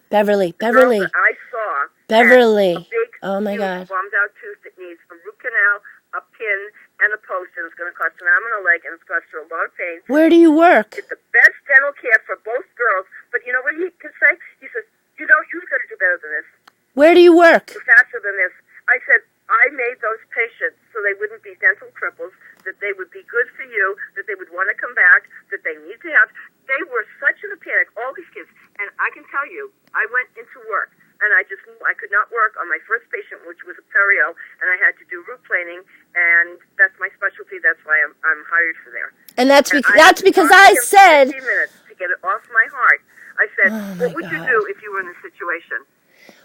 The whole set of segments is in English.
Beverly. The girl that I saw Beverly. had a big, Oh my huge, God. bombed out tooth that needs a root canal, a pin, and a post, and it's going to cost an arm and a leg, and it's cost her a lot of pain. Where do you work? Get the best dental care for both girls. But you know what he could say? He says, you've got to do better than this. Where do you work? Do faster than this. I said, I made those patients so they wouldn't be dental cripples, that they would be good for you, that they would want to come back, that they need to have. They were such in a panic, all these kids. And I can tell you, I went into work, and I just knew I could not work on my first patient, which was a perio, and I had to do root planing, and that's my specialty. That's why I'm hired for there. And that's because I said... 15 minutes to get it off my heart. I said, what would you do if you were in this situation?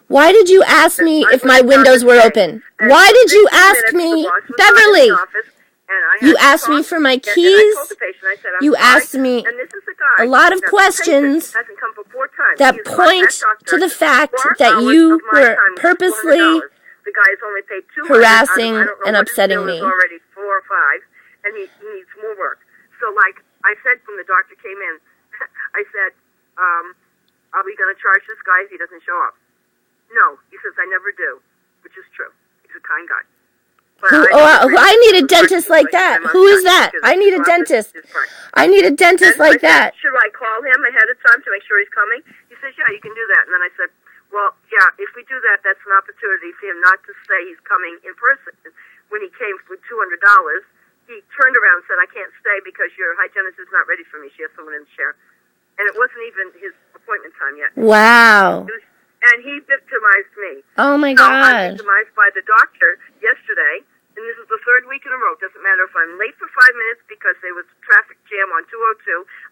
Why did you ask me if my windows were open? Why did you ask me, Beverly? You asked me for my keys. You asked me a lot of questions that point to the fact that you were purposely harassing and upsetting me. Already 4 or 5, and he needs more work. So, like I said when the doctor came in, I said, are we going to charge this guy if he doesn't show up? No. He says, I never do, which is true. He's a kind guy. I need a dentist like that. Who is that? I need a dentist. I need a dentist like that. Should I call him ahead of time to make sure he's coming? He says, yeah, you can do that. And then I said, well, yeah, if we do that, that's an opportunity for him not to say he's coming in person. When he came for $200, he turned around and said, I can't stay because your hygienist is not ready for me. She has someone in the chair. And it wasn't even his appointment time yet. Wow. And he victimized me. Oh, my God. I was victimized by the doctor yesterday, and this is the 3rd week in a row. It doesn't matter if I'm late for 5 minutes because there was a traffic jam on 202,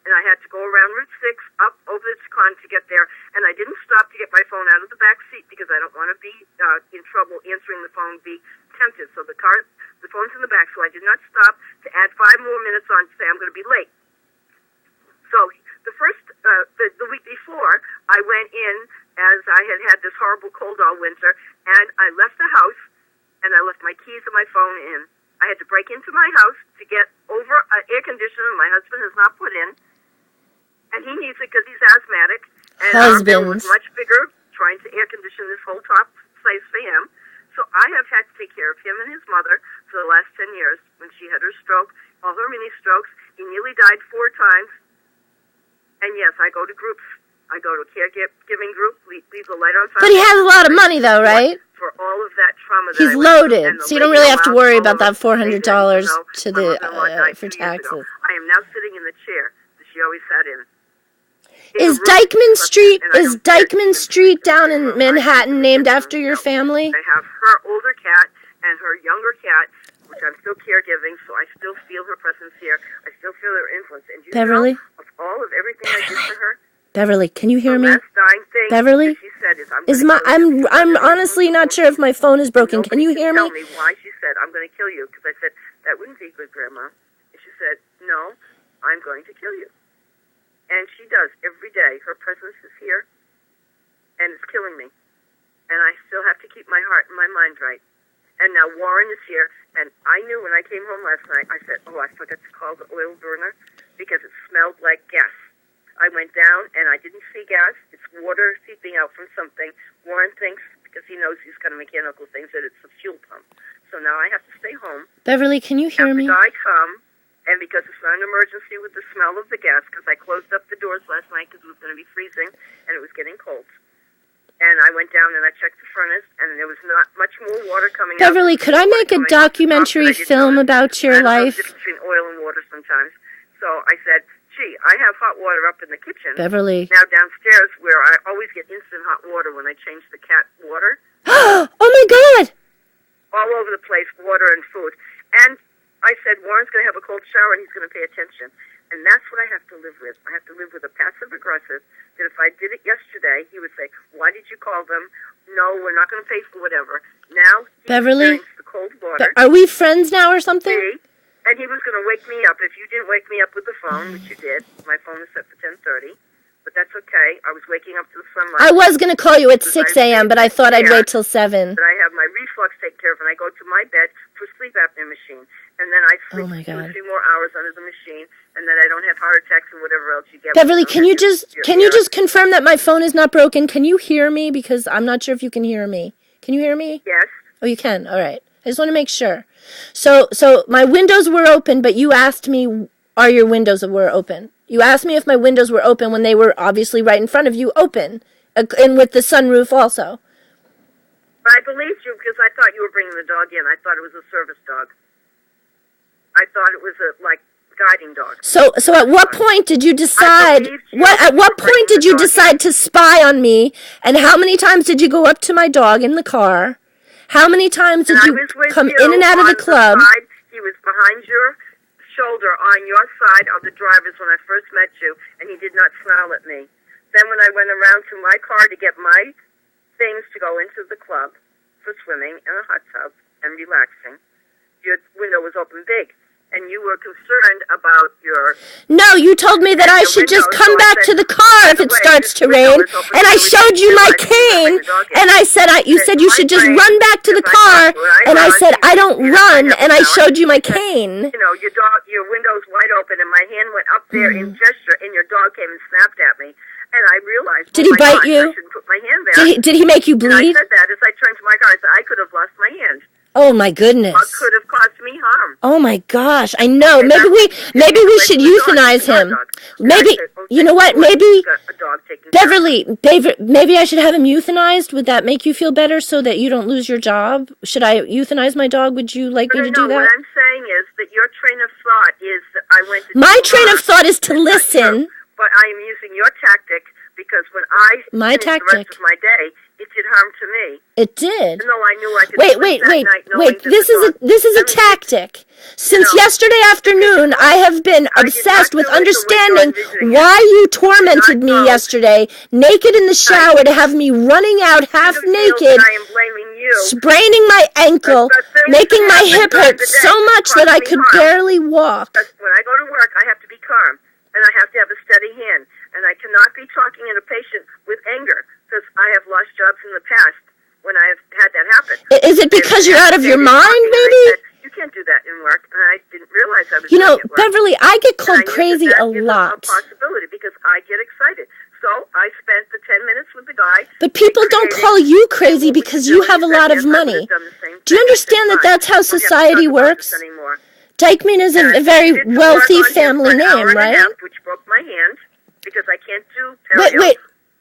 and I had to go around Route 6 up over the Chicon to get there, and I didn't stop to get my phone out of the back seat because I don't want to be in trouble answering the phone, be tempted. So the phone's in the back, so I did not stop to add 5 more minutes on to say I'm going to be late. So the week before, I went in as I had this horrible cold all winter, and I left the house, and I left my keys and my phone in. I had to break into my house to get over an air conditioner my husband has not put in, and he needs it because he's asthmatic, and our bill was much bigger trying to air condition this whole top place for him. So I have had to take care of him and his mother for the last 10 years. When she had her stroke, all her mini strokes, he nearly died 4 times. And yes, I go to groups. I go to a caregiving group, leave the light on. But he has a lot of money, though, right? For all of that trauma that he's loaded, so you don't really have to worry about that $400 for taxes. I am now sitting in the chair that she always sat in. Is Dyckman Street down in Manhattan named after your family? I have her older cat and her younger cat, which I'm still caregiving, so I still feel her presence here. I still feel her influence. And you Beverly? know, of all of everything I did for her, Beverly, can you hear me? The last dying thing Beverly? she said is I'm honestly not sure if my phone is broken. Can you hear me? Tell me why she said, I'm going to kill you. Because I said, that wouldn't be good, Grandma. And she said, no, I'm going to kill you. And she does every day. Her presence is here, and it's killing me. And I still have to keep my heart and my mind right. And now Warren is here, and I knew when I came home last night, I said, I forgot to call the oil burner because it smelled like gas. I went down, and I didn't see gas. It's water seeping out from something. Warren thinks, because he knows these kind of mechanical things, that it's a fuel pump. So now I have to stay home. Beverly, can you hear me? After I come, and because it's not an emergency with the smell of the gas, because I closed up the doors last night because it was going to be freezing, and it was getting cold. And I went down and I checked the furnace, and there was not much more water coming out. Beverly, could I make a documentary film about your life? I know the difference between oil and water sometimes. So I said, gee, I have hot water up in the kitchen. Beverly. Now downstairs, where I always get instant hot water when I change the cat water. Oh, my God! All over the place, water and food. And I said, Warren's going to have a cold shower, and he's going to pay attention. And that's what I have to live with. I have to live with a passive-aggressive that if I did it yesterday, he would say, why did you call them? No, we're not going to pay for whatever. Now, he Beverly, the cold water. Are we friends now or something? And he was going to wake me up. If you didn't wake me up with the phone, which you did, my phone is set for 10:30, but that's okay. I was waking up to the sunlight. I was going to call you at 6 a.m., but I thought I'd wait till 7. But I have my reflux taken care of, and I go to my bed for sleep apnea machine, and then I sleep 2 or 3 more hours under the machine, and then I don't have heart attacks and whatever else you get. Beverly, can you just confirm that my phone is not broken? Can you hear me? Because I'm not sure if you can hear me. Can you hear me? Yes. Oh, you can. All right. I just want to make sure. So my windows were open, but you asked me, are your windows were open? You asked me if my windows were open when they were obviously right in front of you, open, and with the sunroof also. I believed you because I thought you were bringing the dog in. I thought it was a service dog. I thought it was a guiding dog. So at what point did you decide? At what point did you decide to spy on me? And how many times did you go up to my dog in the car? How many times did you come in and out of the club? He was behind your shoulder on your side of the driver's when I first met you, and he did not snarl at me. Then when I went around to my car to get my things to go into the club for swimming in a hot tub and relaxing, your window was open big, and you were concerned about your... No, you told me that I should just come back to the car if it starts to rain, and I showed you my cane, and I said, you said you should just run back to the car, and I said, I don't run, and I showed you my cane. You know, your window's wide open, and my hand went up there in gesture, and your dog came and snapped at me. And I realized, did he bite you? I shouldn't put my hand there. Did he make you bleed? And I said that as I turned to my car. I said, I could have lost my hand. Oh my goodness. It could have caused me harm. Oh my gosh, I know. And maybe we should euthanize him. Maybe, you know what, maybe, Beverly, maybe I should have him euthanized. Would that make you feel better so that you don't lose your job? Should I euthanize my dog? Would you like me to do that? What I'm saying is that your train of thought is that I went to... My train of thought is to listen. But I am using your tactic because when I finished the rest of my day, it did harm to me. It did. Even though I knew I could wait. This is a tactic. Since yesterday afternoon, I have been obsessed with understanding why you tormented me yesterday, naked in the shower, to have me running out half naked, spraining my ankle, making my hip hurt so much that I could barely walk. When I go to work, I have to be calm, and I have to have a steady hand, and I cannot be talking at a patient with anger, because I have lost jobs in the past when I have had that happen. Is it because you're out of your mind, maybe? You can't do that in work, and I didn't realize I was doing it at work. Beverly, I get called crazy a lot. It's a possibility, because I get excited. So I spent the 10 mince with the guy. But people don't call you crazy because you have a lot of money. Do you understand that that's how society works? Dykeman is a very wealthy family name, right? Which broke my hand, because I can't do Wait.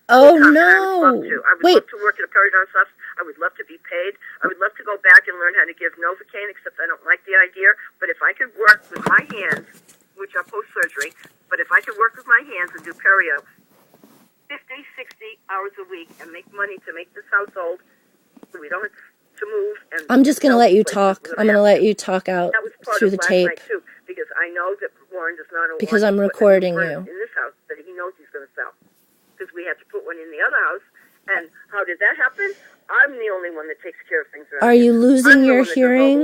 Oh, no. I would love to work at a periodontist office. I would love to be paid. I would love to go back and learn how to give Novocaine, except I don't like the idea. But if I could work with my hands, which are post-surgery, but if I could work with my hands and do perio 50, 60 hours a week and make money to make this household, so we don't have to move. And I'm just going to let you talk. I'm going to let you talk out through the tape. Too, because I know that Warren does not... Because I'm recording you. In this house that he knows he's going to sell. Because we had to put one in the other house. And how did that happen? I'm the only one that takes care of things around here. Are you losing your hearing?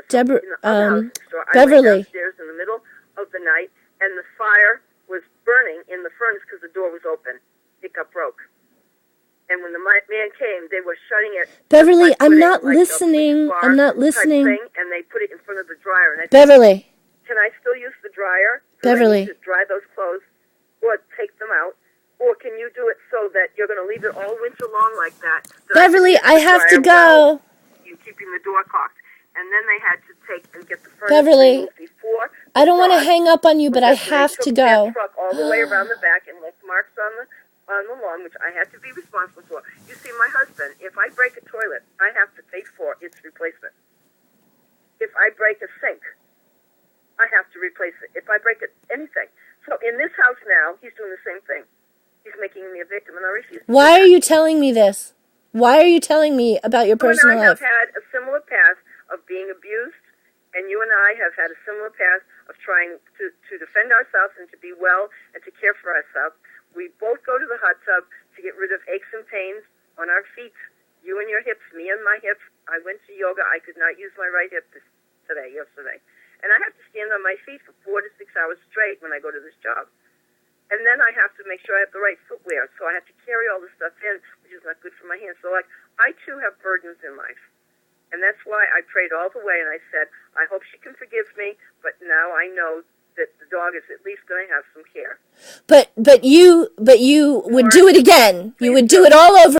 Beverly. I went downstairs in the middle of the night, and the fire was burning in the furnace because the door was open. It got broke. And when the man came, they were shutting it. Beverly, I'm not listening. I'm not listening. And they put it in front of the dryer. And I said, Beverly. Can I still use the dryer? Beverly. To dry those clothes or take them out? Or can you do it so that you're going to leave it all winter long like that? Beverly, I have to go. You keeping the door cocked. And then they had to take and get the furnace Beverly, before. I don't want to hang up on you, but I have to go. Truck all the way around the back and left marks on the lawn, which I had to be responsible for. You see, my husband, if I break a toilet, I have to pay for its replacement. If I break a sink, I have to replace it. If I break anything. So in this house now, he's doing the same thing. He's making me a victim, and I refuse. Why are you telling me this? Why are you telling me about your personal life? You and I have had a similar path of being abused, and you and I have had a similar path of trying to defend ourselves and to be well and to care for ourselves. We both go to the hot tub to get rid of aches and pains on our feet. You and your hips, me and my hips. I went to yoga. I could not use my right hip yesterday. And I have to stand on my feet for 4 to 6 hours straight when I go to this job. And then I have to make sure I have the right footwear. So I have to carry all this stuff in, which is not good for my hands. So, I too have burdens in life. And that's why I prayed all the way, and I said, I hope she can forgive me, but now I know that the dog is at least going to have some care. But you would do it again. You would do it all over